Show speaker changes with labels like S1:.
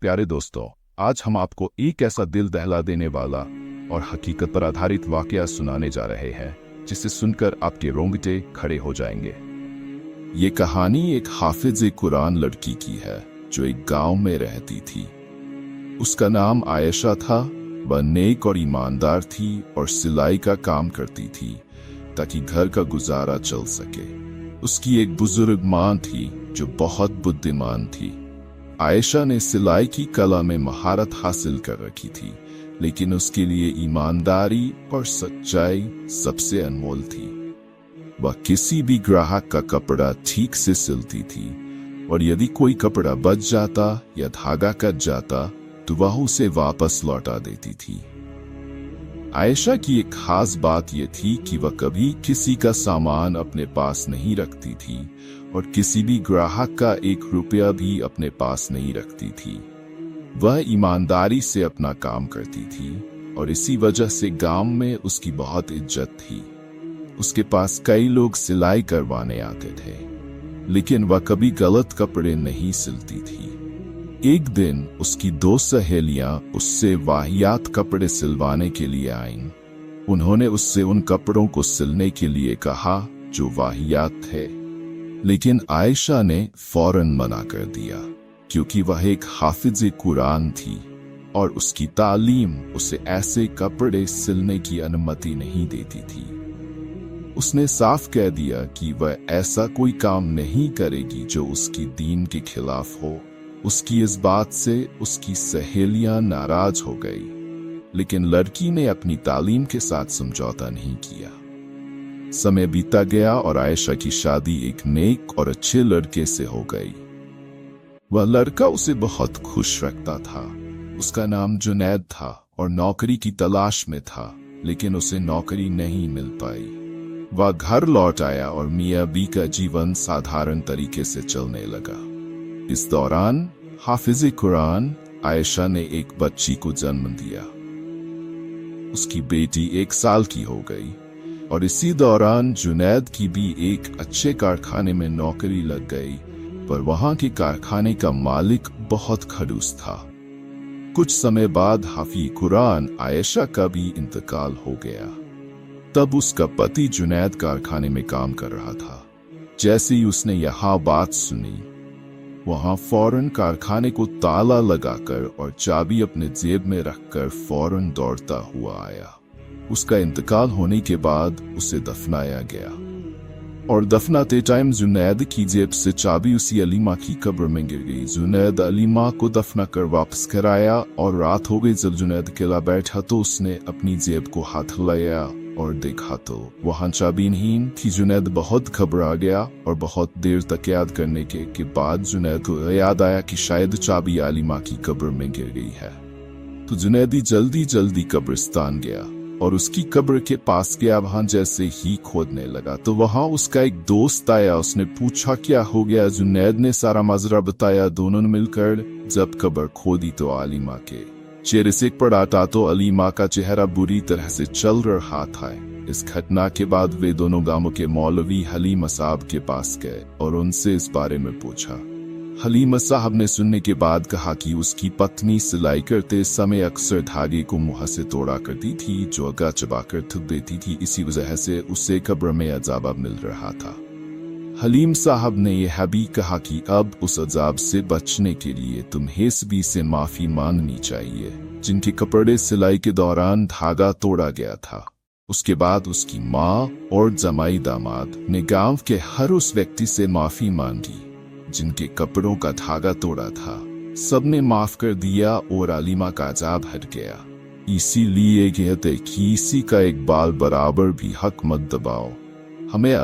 S1: प्यारे दोस्तों, आज हम आपको एक ऐसा दिल दहला देने वाला और हकीकत पर आधारित वाकया सुनाने जा रहे हैं जिसे सुनकर आपके रोंगटे खड़े हो जाएंगे। ये कहानी एक हाफिज कुरान लड़की की है जो एक गांव में रहती थी। उसका नाम आयशा था। वह नेक और ईमानदार थी और सिलाई का काम करती थी ताकि घर का गुजारा चल सके। उसकी एक बुजुर्ग माँ थी जो बहुत बुद्धिमान थी। आयशा ने सिलाई की कला में महारत हासिल कर रखी थी, लेकिन उसके लिए ईमानदारी और सच्चाई सबसे अनमोल थी। वह किसी भी ग्राहक का कपड़ा ठीक से सिलती थी और यदि कोई कपड़ा बच जाता या धागा कट जाता तो वह उसे वापस लौटा देती थी। आयशा की एक खास बात यह थी कि वह कभी किसी का सामान अपने पास नहीं रखती थी और किसी भी ग्राहक का 1 रुपया भी अपने पास नहीं रखती थी। वह ईमानदारी से अपना काम करती थी और इसी वजह से गांव में उसकी बहुत इज्जत थी। उसके पास कई लोग सिलाई करवाने आते थे, लेकिन वह कभी गलत कपड़े नहीं सिलती थी। एक दिन उसकी 2 सहेलियां उससे वाहियात कपड़े सिलवाने के लिए आईं। उन्होंने उससे उन कपड़ों को सिलने के लिए कहा जो वाहियात थे, लेकिन आयशा ने फौरन मना कर दिया क्योंकि वह एक हाफिज कुरान थी और उसकी तालीम उसे ऐसे कपड़े सिलने की अनुमति नहीं देती थी। उसने साफ कह दिया कि वह ऐसा कोई काम नहीं करेगी जो उसकी दीन के खिलाफ हो। उसकी इस बात से उसकी सहेलियां नाराज हो गई, लेकिन लड़की ने अपनी तालीम के साथ समझौता नहीं किया। समय बीता गया और आयशा की शादी एक नेक और अच्छे लड़के से हो गई। वह लड़का उसे बहुत खुश रखता था। उसका नाम जुनैद था और नौकरी की तलाश में था, लेकिन उसे नौकरी नहीं मिल पाई। वह घर लौट आया और मियां बीवी का जीवन साधारण तरीके से चलने लगा। इस दौरान हाफिज कुरान आयशा ने एक बच्ची को जन्म दिया। उसकी बेटी 1 साल की हो गई और इसी दौरान जुनैद की भी एक अच्छे कारखाने में नौकरी लग गई, पर वहां के कारखाने का मालिक बहुत खड़ूस था। कुछ समय बाद हाफिज कुरान आयशा का भी इंतकाल हो गया। तब उसका पति जुनैद कारखाने में काम कर रहा था। जैसे ही उसने यह बात सुनी, वहां फौरन कारखाने को ताला लगाकर और चाबी अपने जेब में रखकर फौरन दौड़ता हुआ आया। उसका इंतकाल होने के बाद उसे दफनाया गया और दफनाते टाइम जुनैद की जेब से चाबी उसी अलीमा की कब्र में गिर गई। जुनैद अलीमा को दफना कर वापस कर आया और रात हो गई। जब जुनैद अकेला बैठा तो उसने अपनी जेब को हाथ लगाया और देखा तो वहां चाबी नहीं थी। जुनैद बहुत घबरा गया और बहुत देर तक याद करने के बाद जुनैद को याद आया कि शायद चाबी अलीमा की कब्र में गिर गई है। तो जुनैदी जल्दी कब्रिस्तान गया और उसकी कब्र के पास गया। वहां जैसे ही खोदने लगा तो वहां उसका एक दोस्त आया। उसने पूछा क्या हो गया। जुनैद ने सारा माजरा बताया। दोनों ने मिलकर जब कब्र खोदी तो अलीमा के चेहरे से पड़ा था तो अलीमा का चेहरा बुरी तरह से चल रहा था। इस घटना के बाद वे दोनों गांव के मौलवी हलीमा साहब के पास गए और उनसे इस बारे में पूछा। हलीमा साहब ने सुनने के बाद कहा कि उसकी पत्नी सिलाई करते समय अक्सर धागे को मुंह से तोड़ा करती थी, जो अगा चबाकर थूक देती थी। इसी वजह से उसे कब्र में अजाब मिल रहा था। हलीम साहब ने यह भी कहा कि अब उस अजाब से बचने के लिए तुम्हें सभी से माफी मांगनी चाहिए जिनके कपड़े सिलाई के दौरान धागा तोड़ा गया था। उसके बाद उसकी माँ और जमाई दामाद ने गांव के हर उस व्यक्ति से माफी मांगी जिनके कपड़ों का धागा तोड़ा था। सबने माफ कर दिया और अलीमा का अजाब हट गया। इसीलिए कहते कि किसी का एक बाल बराबर भी हक मत दबाओ। हमें